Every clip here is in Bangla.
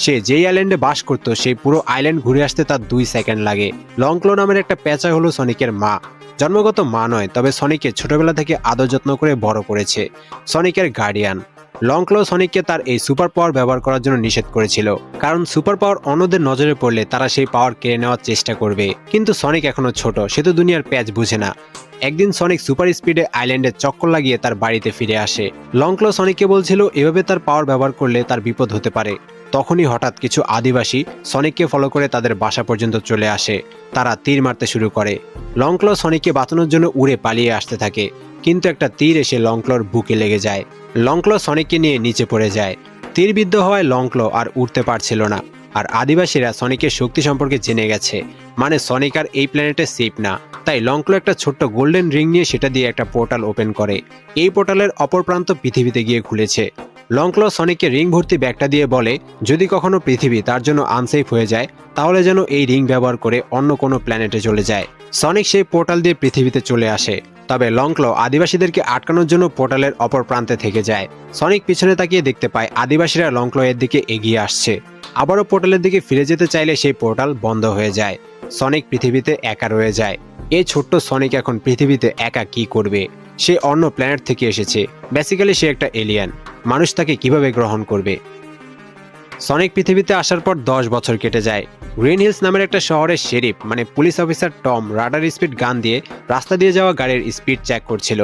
সে যেই আইল্যান্ডে বাস করত সেই পুরো আইল্যান্ড ঘুরে আসতে তার 2 সেকেন্ড লাগে। লংক্লো নামের একটা পেঁচা হলো সনিকের মা। জন্মগত মা নয়, তবে সনিককে ছোটবেলা থেকে আদর যত্ন করে বড় করেছে। সনিকের গার্ডিয়ান। লংক্লো সনিককে তার এই সুপার পাওয়ার ব্যবহার করার জন্য নিষেধ করেছিল, কারণ সুপার পাওয়ার অন্যদের নজরে পড়লে তারা সেই পাওয়ার কেড়ে নেওয়ার চেষ্টা করবে। কিন্তু সনিক এখনো ছোট, সে তো দুনিয়ার প্যাচ বুঝে না। একদিন সনিক সুপার স্পিডে আইল্যান্ডে চক্কর লাগিয়ে তার বাড়িতে ফিরে আসে। লংক্লো সনিককে বলছিল এভাবে তার পাওয়ার ব্যবহার করলে তার বিপদ হতে পারে। তখনই হঠাৎ কিছু আদিবাসী সনিককে ফলো করে তাদের বাসা পর্যন্ত চলে আসে। তারা তীর মারতে শুরু করে। লংক্লো সনিককে বাঁচানোর জন্য উড়ে পালিয়ে আসতে থাকে, কিন্তু একটা তীর এসে লংক্লোর বুকে লেগে যায়। লংক্লো সনিককে নিয়ে নিচে পড়ে যায়। তীরবিদ্ধ হওয়ায় লংক্লো আর উঠতে পারছিল না। আর আদিবাসীরা সনিকের শক্তি সম্পর্কে জেনে গেছে, মানে সনিক আর এই প্ল্যানেটে সেফ না। তাই লংক্লো একটা ছোট্ট গোল্ডেন রিং নিয়ে সেটা দিয়ে একটা পোর্টাল ওপেন করে। এই পোর্টালের অপর প্রান্ত পৃথিবীতে গিয়ে খুলেছে। লংক্লো সনিককে রিং ভর্তি ব্যাগটা দিয়ে বলে, যদি কখনো পৃথিবী তার জন্য আনসেফ হয়ে যায় তাহলে যেন এই রিং ব্যবহার করে অন্য কোনো প্ল্যানেটে চলে যায়। সনিক সেই পোর্টাল দিয়ে পৃথিবীতে চলে আসে, তবে লংক্লো আদিবাসীদেরকে আটকানোর জন্য পোর্টালের অপর প্রান্তে থেকে যায়। সনিক পিছনে তাকিয়ে দেখতে পায় আদিবাসীরা লংক্লো এর দিকে এগিয়ে আসছে। আবারও পোর্টালের দিকে ফিরে যেতে চাইলে সেই পোর্টাল বন্ধ হয়ে যায়। সনিক পৃথিবীতে একা রয়ে যায়। এই ছোট্ট সনিক এখন পৃথিবীতে একা কি করবে? সে অন্য প্ল্যানেট থেকে এসেছে, বেসিক্যালি সে একটা এলিয়ান। মানুষ তাকে কিভাবে গ্রহণ করবে? সনিক পৃথিবীতে আসার পর 10 বছর কেটে যায়। গ্রিন হিলস নামের একটা শহরের শেরিফ মানে police officer Tom radar speed গান দিয়ে রাস্তা দিয়ে যাওয়া গাড়ির স্পিড চেক করছিল।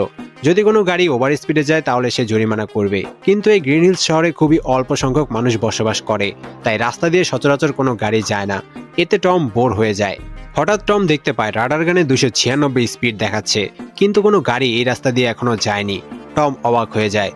যদি কোনো গাড়ি ওভার স্পিডে যায় তাহলে সে জরিমানা করবে। কিন্তু এই গ্রিন হিলস শহরে খুবই অল্প সংখ্যক মানুষ বসবাস করে, তাই রাস্তা দিয়ে সচরাচর কোনো গাড়ি যায় না। এতে টম বোর হয়ে যায়। হঠাৎ টম দেখতে পায় রাডার গানে 296 স্পিড দেখাচ্ছে, কিন্তু কোনো গাড়ি এই রাস্তা দিয়ে এখনো যায়নি। টম অবাক হয়ে যায়।